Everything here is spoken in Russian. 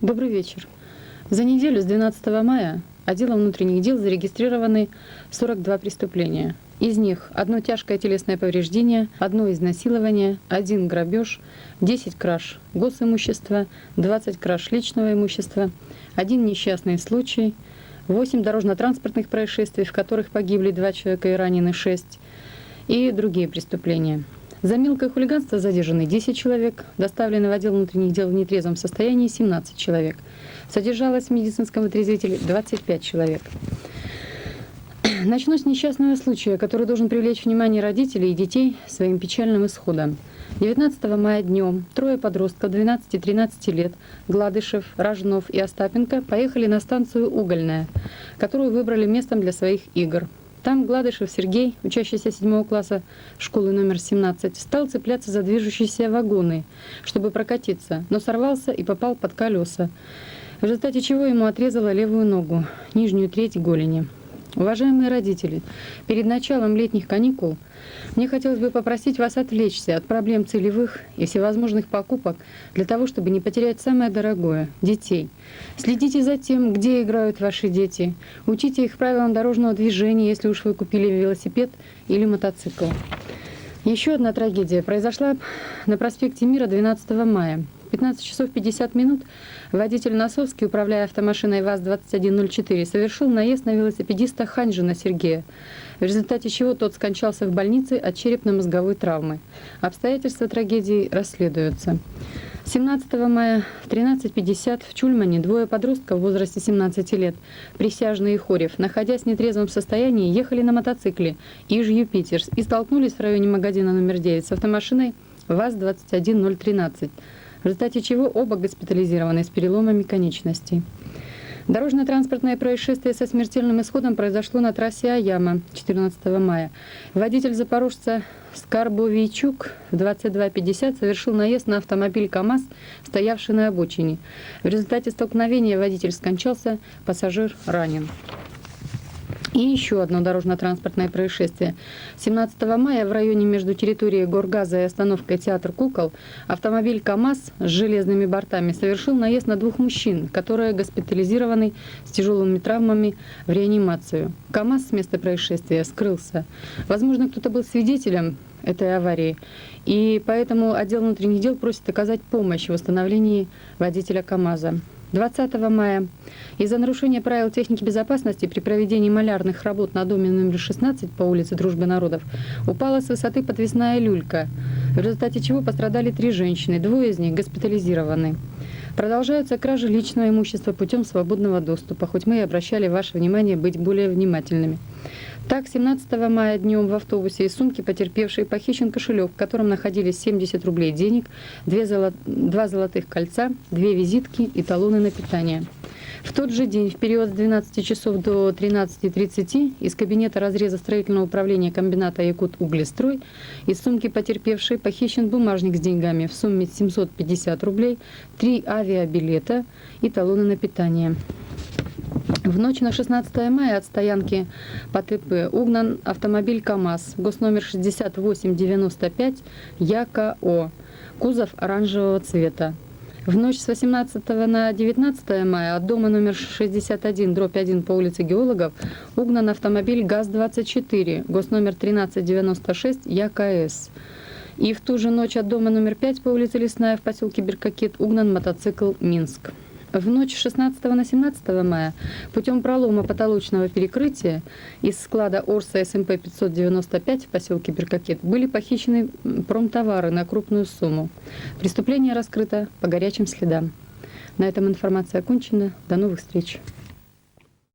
Добрый вечер. За неделю с 12 мая отделом внутренних дел зарегистрированы 42 преступления. Из них одно тяжкое телесное повреждение, одно изнасилование, 1 грабеж, 10 краж госимущества, 20 краж личного имущества, 1 несчастный случай, 8 дорожно-транспортных происшествий, в которых погибли 2 человека и ранены 6, и другие преступления. За мелкое хулиганство задержаны 10 человек, доставлены в отдел внутренних дел в нетрезвом состоянии 17 человек. Содержалось в медицинском вытрезвителе 25 человек. Начну с несчастного случая, который должен привлечь внимание родителей и детей своим печальным исходом. 19 мая днем 3 подростков 12 и 13 лет, Гладышев, Рожнов и Остапенко, поехали на станцию Угольная, которую выбрали местом для своих игр. Там Гладышев Сергей, учащийся 7 класса школы номер 17, стал цепляться за движущиеся вагоны, чтобы прокатиться, но сорвался и попал под колеса, в результате чего ему отрезало левую ногу, нижнюю треть голени. Уважаемые родители, перед началом летних каникул мне хотелось бы попросить вас отвлечься от проблем целевых и всевозможных покупок для того, чтобы не потерять самое дорогое – детей. Следите за тем, где играют ваши дети, учите их правилам дорожного движения, если уж вы купили велосипед или мотоцикл. Еще одна трагедия произошла на проспекте Мира 12 мая. В 15 часов 50 минут водитель Носовский, управляя автомашиной ВАЗ-2104, совершил наезд на велосипедиста Ханьжина Сергея, в результате чего тот скончался в больнице от черепно-мозговой травмы. Обстоятельства трагедии расследуются. 17 мая в 13:50 в Чульмане 2 подростков в возрасте 17 лет, Присяжный и Хорев, находясь в нетрезвом состоянии, ехали на мотоцикле «Иж-Юпитерс» и столкнулись в районе магазина номер 9 с автомашиной ВАЗ-21013. В результате чего оба госпитализированы с переломами конечностей. Дорожно-транспортное происшествие со смертельным исходом произошло на трассе Аяма 14 мая. Водитель запорожца Скарбовичук в 22:50 совершил наезд на автомобиль КАМАЗ, стоявший на обочине. В результате столкновения водитель скончался, пассажир ранен. И еще одно дорожно-транспортное происшествие. 17 мая в районе между территорией Горгаза и остановкой Театр кукол автомобиль КАМАЗ с железными бортами совершил наезд на 2 мужчин, которые госпитализированы с тяжелыми травмами в реанимацию. КАМАЗ с места происшествия скрылся. Возможно, кто-то был свидетелем этой аварии, и поэтому отдел внутренних дел просит оказать помощь в восстановлении водителя КАМАЗа. 20 мая из-за нарушения правил техники безопасности при проведении малярных работ на доме номер 16 по улице Дружбы народов упала с высоты подвесная люлька, в результате чего пострадали 3 женщины, 2 из них госпитализированы. Продолжаются кражи личного имущества путем свободного доступа, хоть мы и обращали ваше внимание быть более внимательными. Так, 17 мая днем в автобусе из сумки потерпевшей похищен кошелек, в котором находились 70 рублей денег, 2 золотых кольца, 2 визитки и талоны на питание. В тот же день, в период с 12 часов до 13:30, из кабинета разреза строительного управления комбината «Якут-Углестрой» из сумки потерпевшей похищен бумажник с деньгами в сумме 750 рублей, 3 авиабилета и талоны на питание. В ночь на 16 мая от стоянки по ТП угнан автомобиль КАМАЗ, госномер 6895 ЯКО, кузов оранжевого цвета. В ночь с 18 на 19 мая от дома номер 61/1 по улице Геологов угнан автомобиль ГАЗ-24, госномер 1396 ЯКС. И в ту же ночь от дома номер 5 по улице Лесная в поселке Беркакет угнан мотоцикл «Минск». В ночь с 16 на 17 мая путем пролома потолочного перекрытия из склада Орса СМП 595 в поселке Беркакет были похищены промтовары на крупную сумму. Преступление раскрыто по горячим следам. На этом информация окончена. До новых встреч.